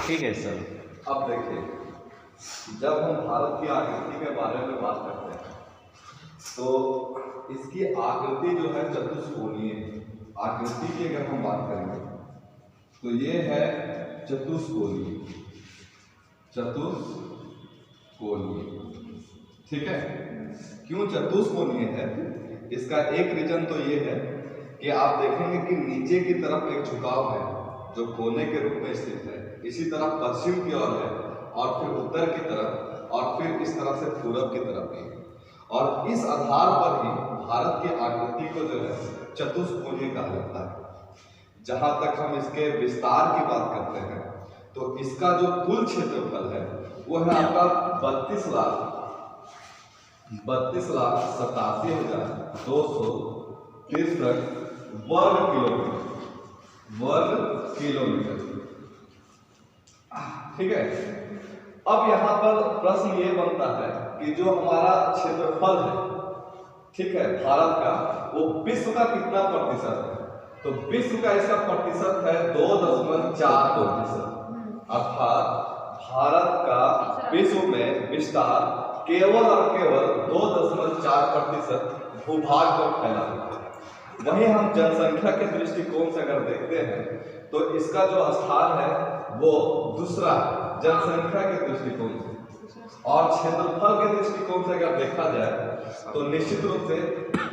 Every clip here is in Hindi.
ठीक है सर। अब देखिए, जब हम भारत की आकृति के बारे में बात करते हैं तो इसकी आकृति जो है चतुष्कोणीय है। आकृति की अगर हम बात करेंगे तो ये है चतुष्कोणीय, चतुष्कोणीय, ठीक है। क्यों चतुष्कोणीय है? इसका एक रीजन तो ये है कि आप देखेंगे कि नीचे की तरफ एक झुकाव है जो कोने के रूप में स्थित है, इसी तरफ पश्चिम की ओर है और फिर उत्तर की तरफ और फिर इस तरफ से पूरब की तरफ है। और इस आधार पर ही भारत की आकृति को जो है चतुष्कोणीय कहा जाता है। जहां तक हम इसके विस्तार की बात करते हैं तो इसका जो कुल क्षेत्रफल है वो है आपका 32,87,263 वर्ग किलोमीटर, ठीक है। अब यहाँ पर प्रश्न ये बनता है कि जो हमारा क्षेत्रफल है, ठीक है, भारत का, वो विश्व का कितना प्रतिशत है? तो विश्व का इसका प्रतिशत है 2.4%। अर्थात भारत का विश्व में विस्तार केवल और केवल 2.4% भूभाग पर फैला है। वहीं हम जनसंख्या के दृष्टिकोण से अगर देखते हैं तो इसका जो स्थान है वो दूसरा जनसंख्या के दृष्टिकोण से, और क्षेत्रफल के दृष्टिकोण से अगर देखा जाए तो निश्चित रूप से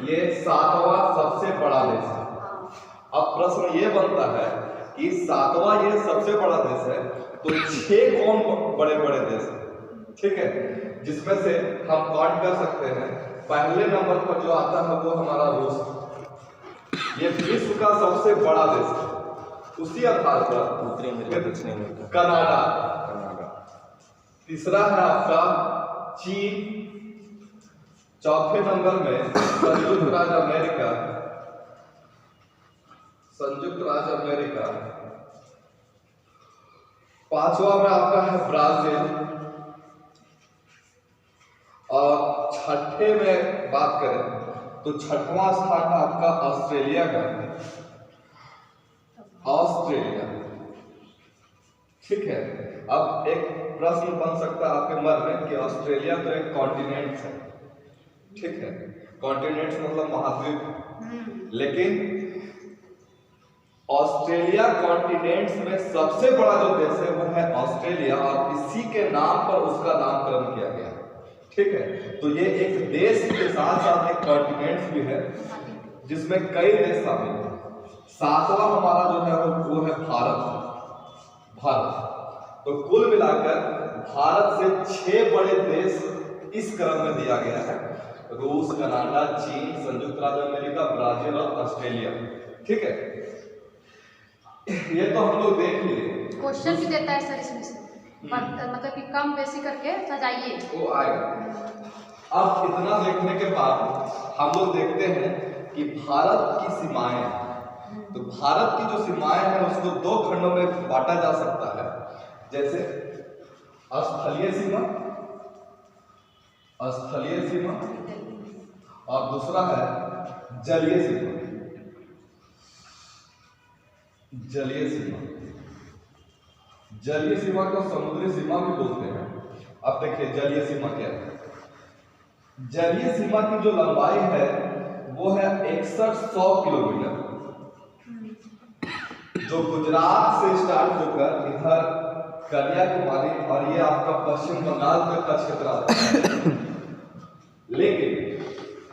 ये 7वां सबसे बड़ा देश है। अब प्रश्न ये बनता है कि 7वां ये सबसे बड़ा देश है तो 6 कौन बड़े बड़े देश हैं, ठीक है, जिसमें से हम काउंट कर सकते हैं। पहले नंबर पर जो आता है वो हमारा रूस, ये विश्व का सबसे बड़ा देश है। उसी आधार पर उत्तरी अमेरिका, दक्षिणी अमेरिका, कनाडा, कनाडा, तीसरा है आपका चीन, चौथे नंबर में संयुक्त राज्य अमेरिका, पांचवा में आपका है ब्राजील, और छठे में बात करें तो छठवां स्थान है आपका ऑस्ट्रेलिया का, ऑस्ट्रेलिया, ठीक है। अब एक प्रश्न बन सकता है आपके मन में कि ऑस्ट्रेलिया तो एक कॉन्टिनेंट है, ठीक है, कॉन्टिनेंट मतलब महाद्वीप, लेकिन ऑस्ट्रेलिया कॉन्टिनेंट्स में सबसे बड़ा जो देश है वो है ऑस्ट्रेलिया, और इसी के नाम पर उसका नामकरण किया गया, ठीक है। तो ये एक देश के साथ साथ एक कॉन्टिनेंट भी है जिसमें कई देश शामिल हैं। 7वां हमारा जो है वो है भारत। तो कुल मिलाकर भारत से 6 बड़े देश इस क्रम में दिया गया है: रूस, कनाडा, चीन, संयुक्त राज्य अमेरिका, ब्राजील और ऑस्ट्रेलिया, ठीक है। ये तो हम लोग देख लिए। क्वेश्चन भी देता है सर इसमें से, मतलब कि कम बेसी करके सजाइए वो आएगा। अब इतना देखने के बाद हम लोग देखते हैं कि भारत की सीमाएं, तो भारत की जो सीमाएं हैं उसको 2 खंडों में बांटा जा सकता है, जैसे स्थलीय सीमा और दूसरा है जलीय सीमा। जलीय सीमा को समुद्री सीमा भी बोलते हैं। अब देखिए जलीय सीमा क्या है। जलीय सीमा की जो लंबाई है वो है 6100 किलोमीटर, जो गुजरात से स्टार्ट होकर इधर कन्याकुमारी और ये आपका पश्चिम बंगाल तक का क्षेत्र आता है। लेकिन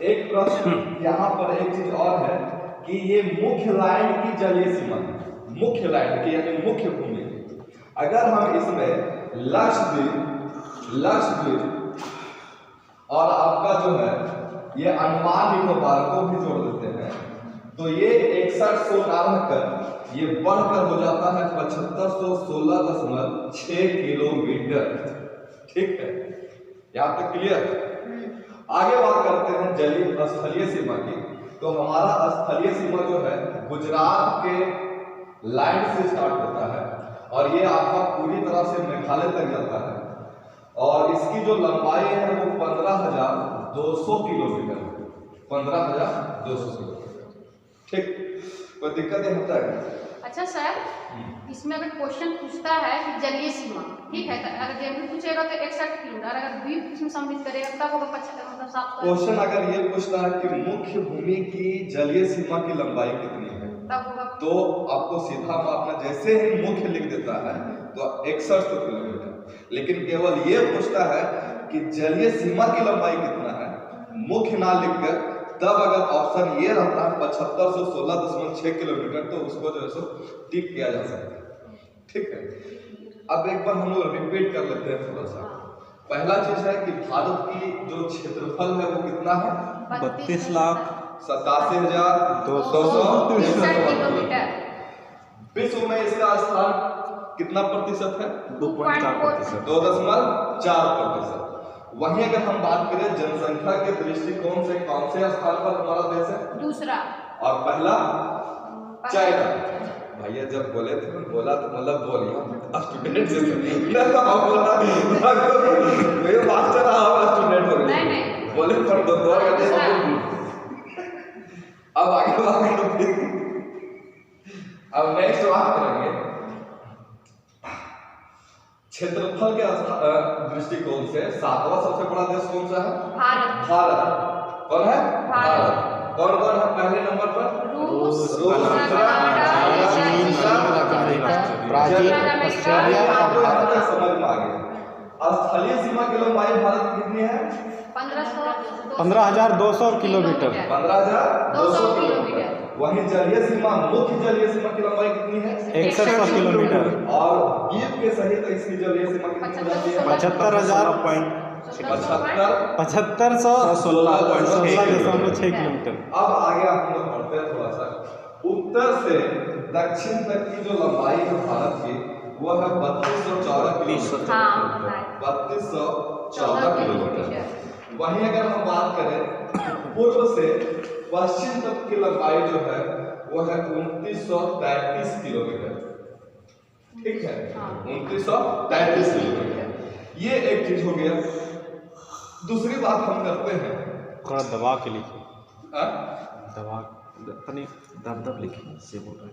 एक प्रश्न यहाँ पर एक चीज और है कि ये मुख्य लाइन की जलीय सीमा है, मुख्य लाइन की यानी मुख्य भूमि। अगर हम इसमें लक्षद्वीप और आपका जो है ये अंडमान निकोबार को भी जोड़ देते हैं तो ये 6100 ना रहकर ये बढ़कर हो जाता है 7516.6 किलोमीटर, ठीक है। यहाँ तक क्लियर? आगे बात करते हैं जलीय स्थलीय सीमा की। तो हमारा स्थलीय सीमा जो है गुजरात के लाइन से स्टार्ट होता है और ये आपका पूरी तरह से मेघालय तक जाता है, और इसकी जो लंबाई है वो 15,200 किलोमीटर, 15,200 किलोमीटर, ठीक। कोई दिक्कत नहीं होता है? अच्छा सर, इसमें अगर क्वेश्चन पूछता है कि जलीय सीमा, ठीक है, तो अगर जनरल पूछेगा तो 61 किलोमीटर, अगर द्वीप इसमें सम्मिलित करेगा तब होगा 75, मतलब 700, क्वेश्चन अगर ये पूछता है कि मुख्य भूमि की जलीय सीमा की लंबाई कितनी है, तब होगा तो आपको सीधा मापना, जैसे ही मुख्य लिख देता है तो 61 किलोमीटर। लेकिन केवल ये पूछता है कि जलीय सीमा की लंबाई कितना है, मुख्य ना लिखकर, तब अगर ऑप्शन ये रहता है 7516.6 किलोमीटर, तो उसको जो है सो टिक किया जा सकता है। ठीक है, अब एक बार हम लोग रिपीट कर लेते हैं थोड़ा सा। पहला चीज है कि भारत की जो क्षेत्रफल है वो कितना है, 32,87,263 किलोमीटर। विश्व में इसका स्थान कितना प्रतिशत है, 2.4%। 2.4%। वहीं अगर हम बात करें जनसंख्या के दृष्टिकोण से कौन से स्थान पर हमारा देश है, दूसरा, और पहला चाइना। भैया जब बोले थे, बोला तो मतलब बोलिए स्टूडेंट से मास्टर स्टूडेंट हो गए, नहीं बोले पर दो अब आगे बात करते हैं। अब नेक्स्ट बात करेंगे क्षेत्रफल के दृष्टिकोण से सातवां सबसे बड़ा देश कौन सा है, भारत। भारत। कौन है, भारत। कौन कौन है पहले नंबर पर, रूस, ब्राजील, ऑस्ट्रेलिया और भारत। समझ में आ गया। स्थलीय सीमा की लंबाई भारत की कितनी है, 15,200 किलोमीटर। 15,200 किलोमीटर। वहीं जलीय सीमा, मुख्य जलीय सीमा की लंबाई कितनी है, 61 किलोमीटर। और द्वीप के सहित इसकी जलीय सीमा कितनी हो जाती है, 75,716.6 किलोमीटर। अब आगे हम लोग बढ़ते हैं थोड़ा सा। उत्तर से दक्षिण तक की जो लंबाई है भारत की, वो है 3214 किलोमीटर। हाँ, बताएं। 3214 किलोमीटर। वहीं अगर हम बात करें पूर्व से पश्चिम तक की लंबाई जो है वो है 2933 किलोमीटर। ठीक है, 2933 किलोमीटर। ये एक चीज हो गया। दूसरी बात हम करते हैं, थोड़ा दबा के लिखिए, हाँ? दबा दब लिखिए, से बोल रहे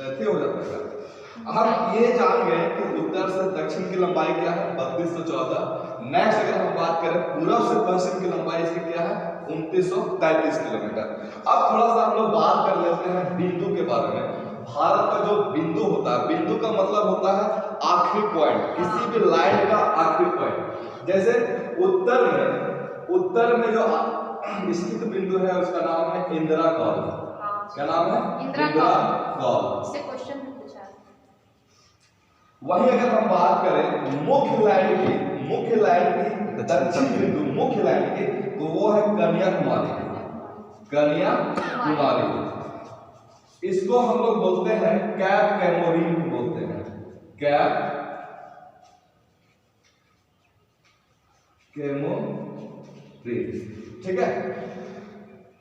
ऐसे हो जाता है। हम ये जान गए कि उत्तर से दक्षिण की लंबाई क्या है, 3214। नेक्स्ट अगर हम बात करें पूर्व से पश्चिम की लंबाई इसकी क्या है, 2933 किलोमीटर। अब थोड़ा सा हम लोग बात कर लेते हैं बिंदु के बारे में। भारत का जो बिंदु होता है, बिंदु का मतलब होता है आखिरी पॉइंट, किसी भी लाइन का आखिरी पॉइंट। जैसे उत्तर में जो स्थित बिंदु है उसका नाम है इंदिरा कॉल। क्या नाम है, इंदिरा कॉल। इससे क्वेश्चन भी पूछा है। वहीं अगर हम बात करें मुख्य लाइन की दक्षिण बिंदु, मुख्य लाइन की, तो वो है कन्याकुमारी। इसको हम लोग बोलते हैं कैप कैमोरीन बोलते हैं, कैप कैमोरीन। ठीक है,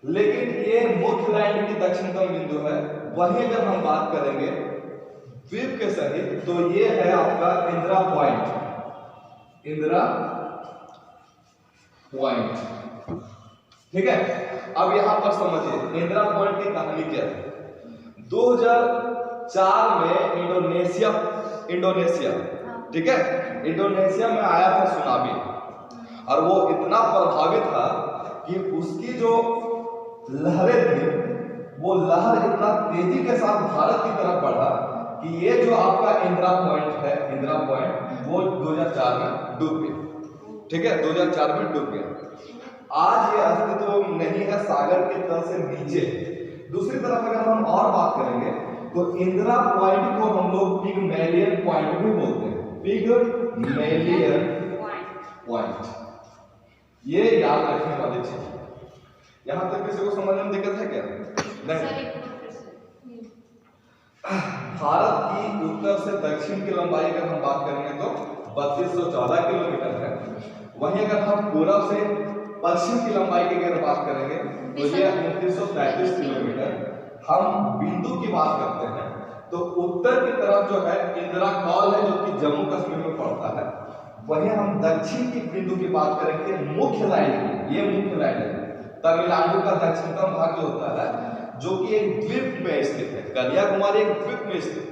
लेकिन ये मुख्य लाइन की दक्षिणतम बिंदु है। वहीं अगर हम बात करेंगे द्वीप के सहित, तो ये है आपका इंदिरा पॉइंट। ठीक है, अब यहां पर समझिए इंदिरा पॉइंट की कहानी क्या है। 2004 में इंडोनेशिया, ठीक है, इंडोनेशिया में आया था सुनामी, और वो इतना प्रभावित था कि उसकी जो लहरें थी, वो लहर इतना तेजी के साथ भारत की तरफ बढ़ा कि ये जो आपका इंदिरा पॉइंट वो 2004 में डूब गया। ठीक है, 2004 में डूब गया। आज ये अस्तित्व नहीं है, सागर के तल से नीचे। दूसरी तरफ अगर हम और बात करेंगे तो इंदिरा पॉइंट को हम लोग पिगमेलियन पॉइंट भी बोलते हैं, पिगमेलियन पॉइंट। ये याद रखने वाली चीज। यहां तक किसी को समझने में दिक्कत है क्या? नहीं। भारत की उत्तर से दक्षिण की लंबाई अगर हम बात करेंगे तो 3214 किलोमीटर है। वहीं अगर हम पूर्व से पश्चिम की लंबाई की अगर बात करेंगे तो ये 2933 किलोमीटर। हम बिंदु की बात करते हैं तो उत्तर की तरफ जो है इंदिरा कॉल है, जो कि जम्मू कश्मीर में पड़ता है। वहीं हम दक्षिण की बिंदु की बात करेंगे मुख्य लाइन की, ये मुख्य लाइन है। तमिलनाडु का दक्षिणतम भाग जो होता है जो कि एक द्वीप में स्थित है। कन्याकुमारी एक द्वीप में स्थित है।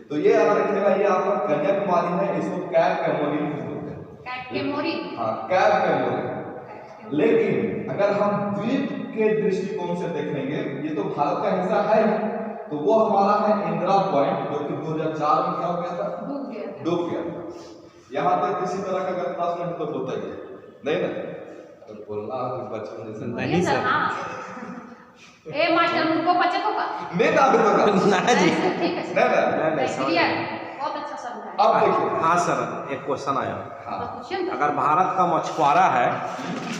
तो ये याद रखिएगा, ये आपका कन्याकुमारी है, इसको कैप कैमोरिन बोलते हैं। Cap Comorin. हाँ, कैप कैमोरिन। लेकिन अगर हम द्वीप के दृष्टिकोण से देखेंगे, ये तो भारत का हिस्सा है, तो वो हमारा है इंदिरा पॉइंट, जो कि 2004 में क्या हो गया था? डूब गया था। यहाँ तक किसी तरह का अगर प्रश्न है तो बताइए, नहीं ना? तो बोलना बचपन जैसे नहीं सर। ए मास्टर मुझको बच्चे को का नहीं ना अभी तक ना जी। ठीक है नहीं क्लियर, बहुत अच्छा समझा। अब देखिए, हाँ सर, एक क्वेश्चन आया। हाँ, अगर भारत का मछुआरा है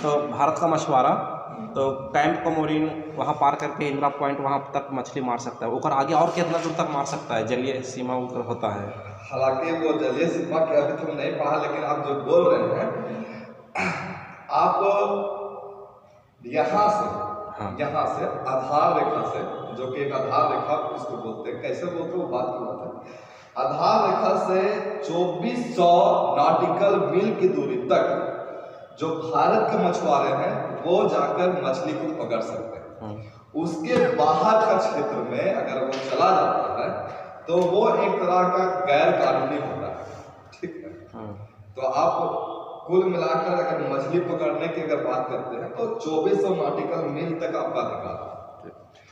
तो भारत का मछुआरा तो कैंप कमोरिन वहाँ पार करके इंदिरा पॉइंट वहाँ तक मछली मार सकता है, और आगे और कितना दूर तक मार सकता है? जलीय सीमा ऊपर होता है। हालांकि वो जलीय सीमा के अभी तो नहीं पढ़ा, लेकिन आप जो बोल रहे हैं, आप यहाँ से आधार रेखा से, जो कि एक आधार रेखा इसको बोलते हैं, कैसे बोलते हैं वो बात की बात है, आधार रेखा से 2400 नॉटिकल मील की दूरी तक जो भारत के मछुआरे हैं वो जाकर मछली को पकड़ सकते हैं। उसके बाहर का क्षेत्र में अगर वो चला जाता है तो वो एक तरह का गैर कानूनी होता है, ठीक है। तो आप कुल मिलाकर अगर मछली पकड़ने की अगर बात करते हैं तो 2400 नॉटिकल मील तक आपका अधिकार है।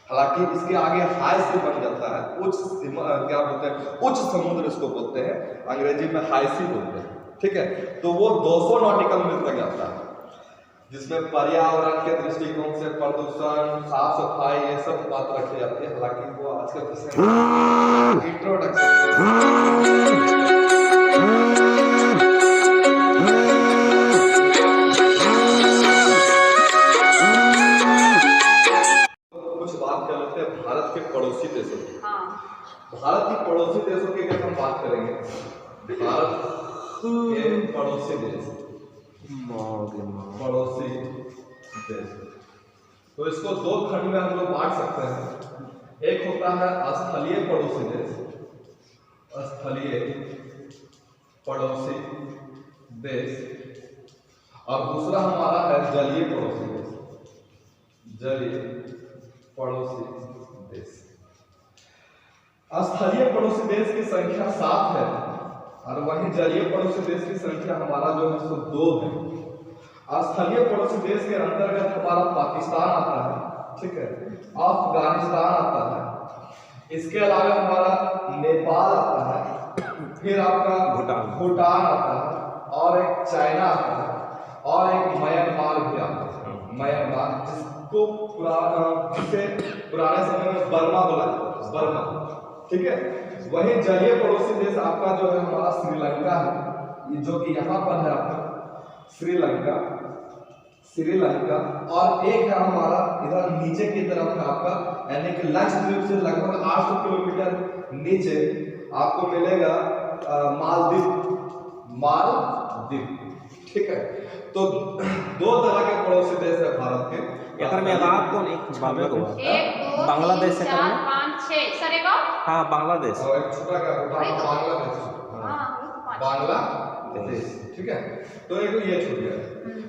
हालांकि इसके आगे हाई सी बन जाता है, उच्च सीमा, क्या बोलते हैं, उच्च समुद्र इसको बोलते हैं, अंग्रेजी में हाई सी बोलते हैं, ठीक है। तो वो 200 नॉटिकल मील तक जाता है, जिसमें पर्यावरण के दृष्टिकोण से प्रदूषण, साफ सफाई, ये सब बात रखी जाती है। हालांकि वो आज का इंट्रोडक्शन भारत के पड़ोसी देशों की। भारत की पड़ोसी देशों की अगर हम बात करेंगे, भारत के पड़ोसी देश, तो इसको दो खंड में हम लोग बांट सकते हैं। एक होता है स्थलीय पड़ोसी देश, स्थलीय पड़ोसी देश, और दूसरा हमारा है जलीय पड़ोसी देश, जलीय पड़ोसी देश। स्थलीय पड़ोसी देश की संख्या 7 है और वहीं जलीय पड़ोसी देश की संख्या हमारा जो है सो 2 है। स्थलीय पड़ोसी देश के अंतर्गत हमारा पाकिस्तान आता है, ठीक है, अफगानिस्तान आता है, इसके अलावा हमारा नेपाल आता है, फिर आपका भूटान आता है, और एक चाइना आता है, और एक म्यांमार भी आता है। म्यांमार जिसको पुराने समय में बर्मा बोला जाता है, बर्मा, ठीक है। वही जलीय पड़ोसी देश आपका जो है हमारा श्रीलंका है, ये जो कि यहाँ पर है आपका श्रीलंका, और एक है हमारा इधर नीचे की तरफ है आपका, यानी कि लक्षद्वीप से लगभग 800 किलोमीटर नीचे आपको मिलेगा मालदीव, ठीक है। तो 2 तरह के पड़ोसी देश है भारत के। में आजाद कौन एक बांग्लादेश से 4 5 6 सरेगा, हाँ बांग्लादेश, और एक छोटा क्या बांग्लादेश, ठीक है। तो एक ये छूट गया।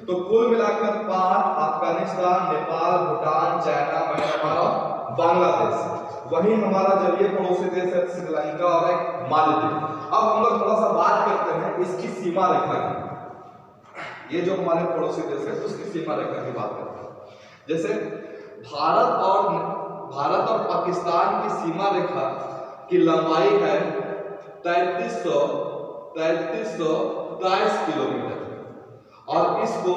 तो कुल मिलाकर 5 अफगानिस्तान, नेपाल, भूटान, चाइना, म्यांमार और बांग्लादेश। वही हमारा जलीय पड़ोसी देश है श्रीलंका और एक मालदीव। अब हम लोग थोड़ा सा बात करते हैं इसकी सीमा रेखा की। ये जो हमारे पड़ोसी देश है उसकी सीमा रेखा की बात करते हैं। जैसे भारत और पाकिस्तान की सीमा रेखा की लंबाई है 3323 किलोमीटर, और इसको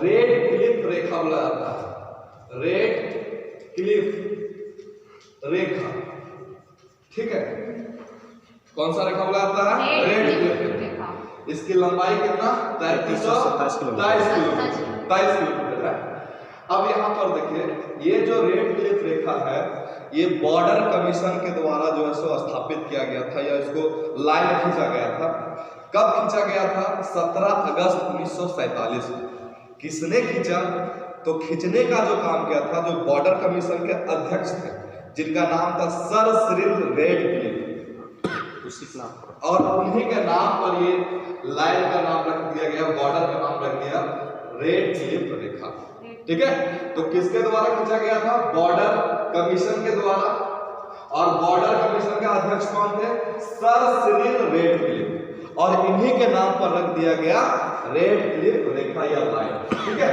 रेड क्लिफ रेखा बोला जाता है, रेड क्लिफ रेखा, ठीक है। कौन सा रेखा बोला जाता है? रेड क्लिफ रेखा। इसकी लंबाई कितना? 3327 किलोमीटर है। अब यहाँ पर देखिए, ये जो रेड क्लिफ रेखा है ये बॉर्डर कमीशन के द्वारा जो है सो स्थापित किया गया था, या इसको लाइन खींचा गया था। कब खींचा गया था? 17 अगस्त 1947 को। किसने खींचा? तो खींचने का जो काम किया था जो बॉर्डर कमीशन के अध्यक्ष थे, जिनका नाम था सर सिरिल रेडक्लिफ, और उन्हीं के नाम पर ये लाइन का नाम रख दिया गया, बॉर्डर का नाम रख दिया रेड क्लिफ रेखा, ठीक है, तो किसके द्वारा खींचा गया था? बॉर्डर कमीशन के द्वारा। और बॉर्डर कमीशन के अध्यक्ष कौन थे? Sir Cyril Radcliffe. और इन्हीं के नाम पर रख दिया गया रेडक्लिफ रेखा या लाइन। ठीक है,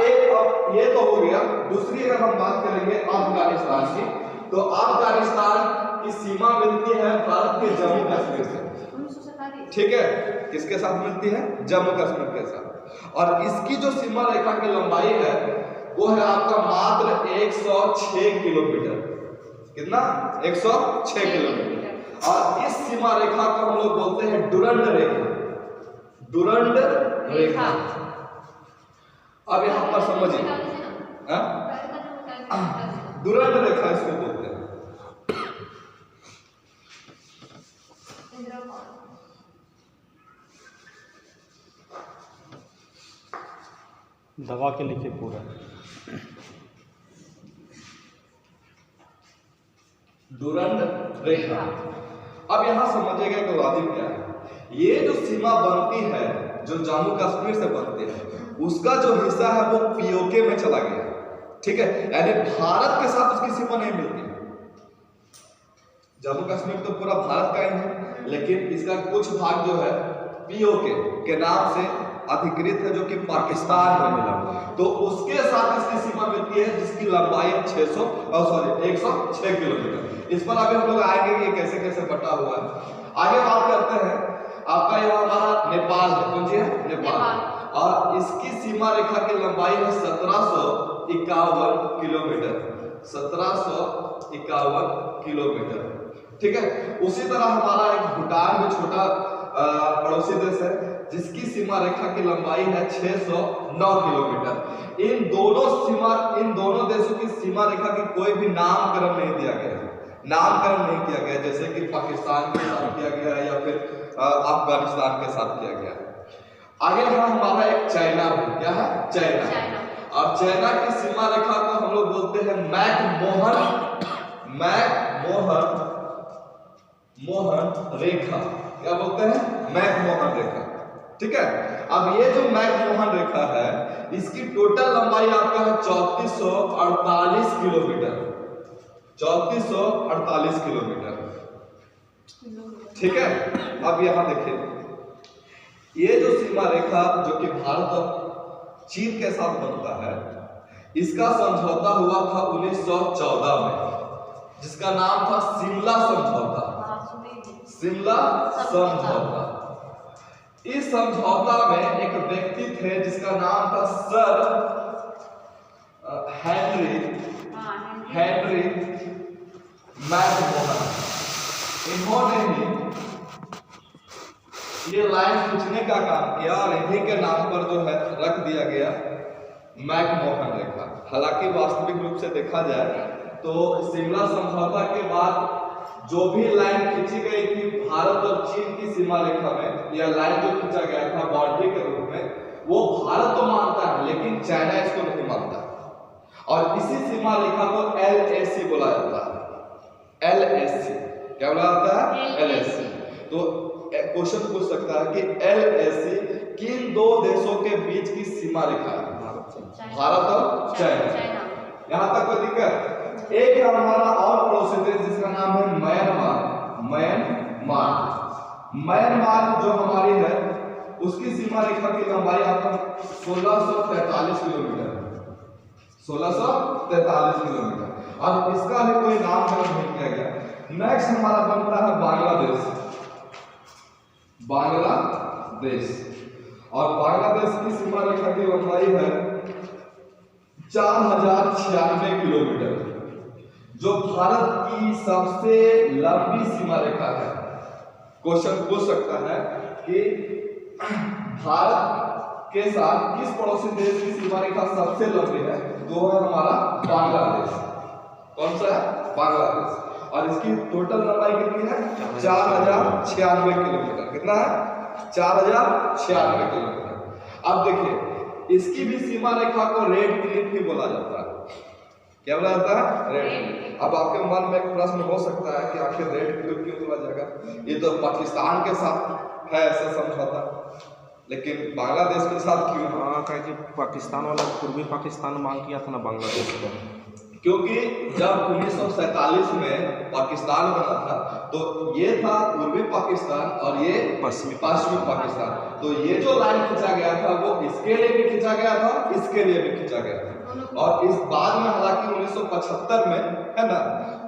एक अब ये तो हो गया। दूसरी अगर हम बात करेंगे अफगानिस्तान की, तो अफगानिस्तान की सीमा मिलती है भारत के जम्मू कश्मीर से। 1947। ठीक है, किसके साथ मिलती है? जम्मू कश्मीर के साथ। और इसकी जो सीमा रेखा की लंबाई है वो है आपका मात्र 106 किलोमीटर। कितना? 106 किलोमीटर। और इस सीमा रेखा को हम लोग बोलते हैं डुरंड रेखा। डुरंड रेखा। अब यहां पर समझिए, डुरंड रेखा इसको बोलते हैं। दबा के लिखे पूरा। डुरंड रेखा। अब यहां समझिएगा कि लॉजिक क्या है। ये जो सीमा बनती है, जो जम्मू कश्मीर से बनती है, उसका जो हिस्सा है वो पीओके में चला गया। ठीक है, यानी भारत के साथ उसकी सीमा नहीं मिलती। जम्मू कश्मीर तो पूरा भारत का ही है, लेकिन इसका कुछ भाग जो है पीओके के नाम से अधिकृत है, जो कि पाकिस्तान में मिला, तो उसके साथ इसकी सीमा मिलती है, जिसकी लंबाई 106 किलोमीटर। इस पर आगे हम लोग आएंगे कि ये कैसे कैसे बटा हुआ है। आगे बात करते हैं, आपका यह हमारा नेपाल है। कौन सी है? नेपाल। और इसकी सीमा रेखा की लंबाई है 1751 किलोमीटर। 1751 किलोमीटर। ठीक है, उसी तरह हमारा एक भूटान में छोटा पड़ोसी देश है, जिसकी सीमा रेखा की लंबाई है 609 किलोमीटर। इन दोनों देशों की सीमा रेखा की कोई भी नामकरण नहीं दिया गया है, नामकरण नहीं किया गया, जैसे कि पाकिस्तान के साथ किया गया है या फिर अफगानिस्तान के साथ किया गया है। आगे हमारा एक चाइना है। क्या है? चाइना। और चाइना की सीमा रेखा को हम लोग बोलते हैं मैकमोहन रेखा। क्या बोलते हैं? मैकमोहन रेखा। ठीक है, अब ये जो मैकमोहन रेखा है, इसकी टोटल लंबाई आपका है 3448 किलोमीटर। 3448 किलोमीटर। ठीक है, अब यहां देखिए, ये जो सीमा रेखा जो कि भारत और चीन के साथ बनता है, इसका समझौता हुआ था 1914 में, जिसका नाम था शिमला समझौता। शिमला समझौता। इस समझौता में एक व्यक्ति थे जिसका नाम था सर हेनरी मैकमोहन। इन्होंने ही ये लाइन खींचने का काम किया और इन्हीं के नाम पर जो है रख दिया गया मैकमोहन रेखा। हालांकि वास्तविक रूप से देखा जाए तो शिमला समझौता के बाद जो भी लाइन खींची गई थी भारत और चीन की सीमा रेखा में, यह लाइन जो खींचा गया था बाउंड्री के रूप में, वो भारत तो मानता है लेकिन चाइना इसको नहीं मानता। और इसी सीमा रेखा को LAC बोला जाता है। LAC क्या बोला जाता है? LAC। तो क्वेश्चन पूछ सकता है कि LAC किन दो देशों के बीच की सीमा रेखा है? भारत और चाइना। यहां तक कोई दिक्कत? एक है हमारा और पड़ोसी देश जिसका नाम है म्यांमार जो हमारी है, उसकी सीमा रेखा की लंबाई आपका 1643 किलोमीटर है। 1643 किलोमीटर। और इसका भी कोई नामकरण नहीं किया गया। नेक्स्ट हमारा बनता है बांग्लादेश। और बांग्लादेश की सीमा रेखा की लंबाई है 4096 किलोमीटर, जो भारत की सबसे लंबी सीमा रेखा है। क्वेश्चन पूछ सकता है कि भारत के साथ किस पड़ोसी देश की सीमा रेखा सबसे लंबी है? तो है हमारा बांग्लादेश। कौन सा है? बांग्लादेश। और इसकी टोटल लंबाई कितनी है? 4096 किलोमीटर। कितना है? 4096 किलोमीटर। अब देखिए, इसकी भी सीमा रेखा को रेड क्लिफ ही बोला जाता है। क्या बोला जाता है? रेड। अब आपके मन में एक प्रश्न हो सकता है कि आखिर रेड क्लिफ क्यों बोला जाएगा? ये तो पाकिस्तान के साथ है ऐसा समझौता। लेकिन बांग्लादेश के साथ क्यों? हाँ, क्या कि पाकिस्तान वाला पूर्वी पाकिस्तान मांग किया था ना बांग्लादेश को। क्योंकि जब 1947 में पाकिस्तान बना था तो ये था पूर्वी पाकिस्तान और ये पश्चिमी पाकिस्तान। तो ये जो लाइन खींचा गया था वो इसके लिए भी खींचा गया था, इसके लिए भी खींचा गया था। और इस बाद में हालांकि 1975 में, है ना,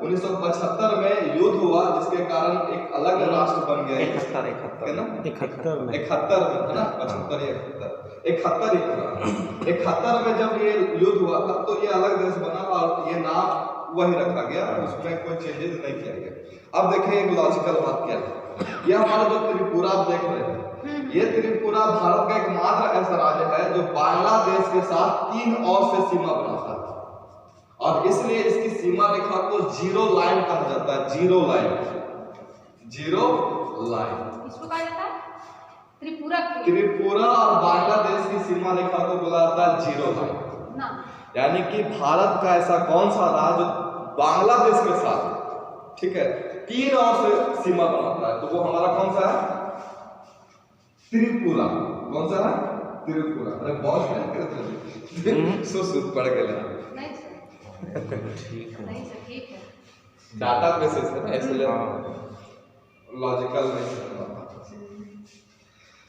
1975 में युद्ध हुआ जिसके कारण एक अलग राष्ट्र बन गया, 71 है ना, 71 में 71 में, है ना, 75 71 में जब ये युद्ध हुआ था तो ये अलग देश बना और ये नाम वही रखा गया, उसमें कोई चेंजेस नहीं किया गया। अब देखिए एक लॉजिकल बात क्या है, ये हमारा जो त्रिपुरा आप देख रहे हैं, ये त्रिपुरा भारत का एकमात्र ऐसा राज्य है जो बांग्लादेश के साथ 3 और से सीमा बनाता है और इसलिए इसकी सीमा रेखा को जीरो लाइन कहा जाता है। Zero line, zero line. इसको कहा जाता है त्रिपुरा की त्रिपुरा और बांग्लादेश की सीमा रेखा को बोला जाता है जीरो लाइन। ना। यानी कि भारत का ऐसा कौन सा राज्य बांग्लादेश के साथ, ठीक है, 3 और से सीमा बनाता है, तो वो हमारा कौन सा है? त्रिपुरा। कौन सा है? त्रिपुरा। अरे बहुत सुध पड़ गया। नहीं सर, ठीक है। नहीं सर, ठीक है। डाटा बेसिस है इसलिए हाँ। लॉजिकल नहीं है।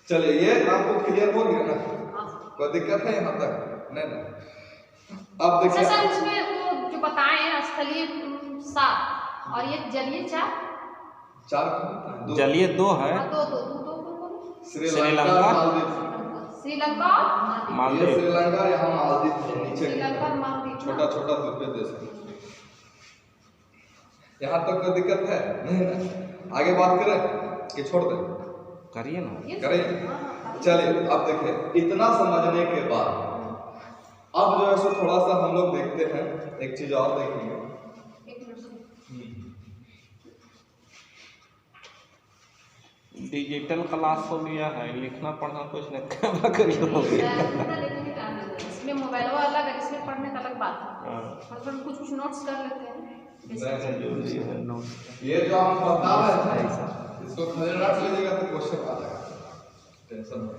चलिए ये आपको क्लियर हो गया ना? हाँ। कोई दिक्कत है यहाँ तक? नहीं। अब देखिए सर उसमें वो जो बताए हैं स्थलीय 7 और ये जलीय 4। 4 जलीय 2 है, दो श्रीलंका, मालदीव। श्रीलंका, ये मालदीव। श्रीलंका, यहाँ मालदीव है नीचे श्रीलंका और मालदीव। छोटा छोटा द्वीपीय देश है। यहाँ तक कोई दिक्कत है? नहीं ना? आगे बात करें कि छोड़ दें? करिए ना। करें। चलिए अब देखिए, इतना समझने के बाद अब जो है सो थोड़ा सा हम लोग देखते हैं, एक चीज और देखेंगे। एक मिनट से। डिजिटल क्लास हो गया है, लिखना पढ़ना कुछ नहीं, कैमरा करिए हो गया। इसमें मोबाइल अलग है, इसमें पढ़ने का अलग बात है। हाँ। मतलब कुछ नोट्स कर लेते हैं। ये जो हम बता रहे हैं इसको खाली रट लीजिएगा तो क्वेश्चन आ जाएगा, टेंशन मत।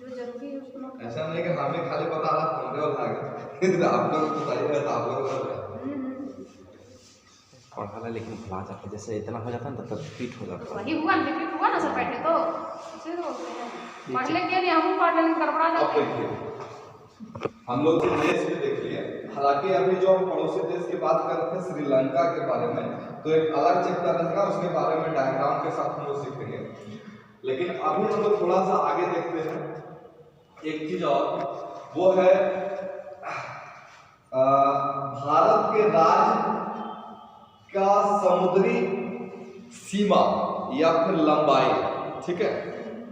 जो जरूरी है उसको नोट। ऐसा नहीं कि हमें खाली बता रहा फोन पे उठाएगा आप लोग को बताइएगा तो आप लोग को पढ़ा लेकिन भुला जाता, जैसे इतना हो जाता है ना तब रिपीट हो जाता है। वही हुआ रिपीट हुआ ना सर, बैठे तो इसे तो पढ़ लेंगे नहीं, हम पढ़ लेंगे गड़बड़ा अब जाते हैं। देखिए हम लोग जो देश भी देख लिए, हालांकि अभी जो हम पड़ोसी देश की बात कर रहे थे श्रीलंका के बारे में, तो एक अलग चैप्टर रहेगा, उसके बारे में डायग्राम के साथ हम लोग सीखेंगे। लेकिन अभी हम लोग थोड़ा सा आगे देखते हैं एक चीज और, वो है भारत के राज्य का समुद्री सीमा या फिर लंबाई, ठीक है,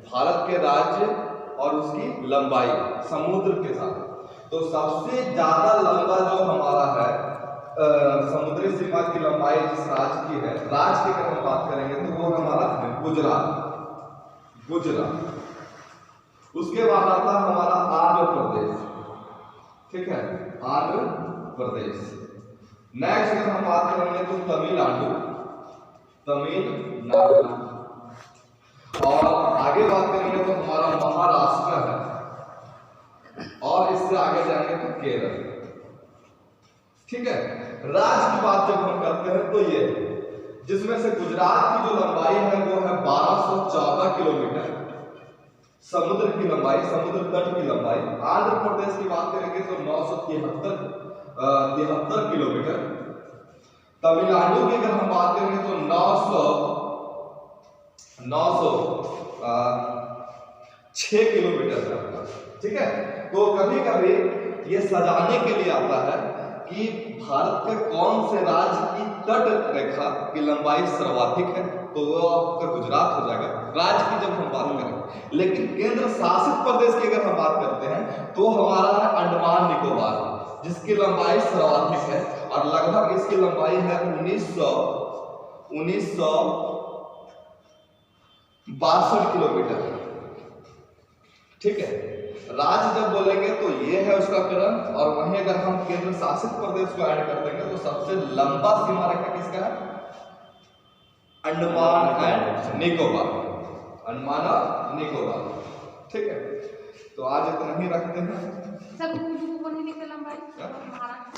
भारत के राज्य और उसकी लंबाई समुद्र के साथ। तो सबसे ज्यादा लंबा जो हमारा है समुद्री सीमा की लंबाई जिस राज्य की है, राज्य की अगर हम बात करेंगे तो वो हमारा गुजरात। उसके बाद आता है हमारा आंध्र प्रदेश, ठीक है, आंध्र प्रदेश। नेक्स्ट अगर हम बात करेंगे तो तमिलनाडु, और आगे बात करेंगे तो हमारा महाराष्ट्र है, और इससे आगे जाएंगे तो केरल, ठीक है। राज्य की बात जब हम करते हैं तो ये, जिसमें से गुजरात की जो लंबाई है वो है 1214 किलोमीटर समुद्र की लंबाई, समुद्र तट की लंबाई। आंध्र प्रदेश की बात करेंगे तो 973 किलोमीटर। तमिलनाडु की अगर हम बात करेंगे तो 906 किलोमीटर है, ठीक है। तो कभी कभी ये सजाने के लिए आता है कि भारत के कौन से राज्य की तट रेखा की लंबाई सर्वाधिक है, तो वो आपका गुजरात हो जाएगा राज्य की जब हम बात करें। लेकिन केंद्र शासित प्रदेश की अगर हम बात करते हैं तो हमारा है अंडमान निकोबार, जिसकी लंबाई सर्वाधिक है और लगभग इसकी लंबाई है 1962 किलोमीटर, ठीक है। राज्य जब बोलेंगे तो ये है उसका क्रम, और वहीं अगर हम केंद्र शासित प्रदेश को ऐड कर देंगे तो सबसे लंबा सीमा रेखा किसका है? अंडमान एंड निकोबार, अंडमान और निकोबार, ठीक है, तो आज इतना ही रखते हैं। सर ऊपर नीचे लंबाई महाराष्ट्र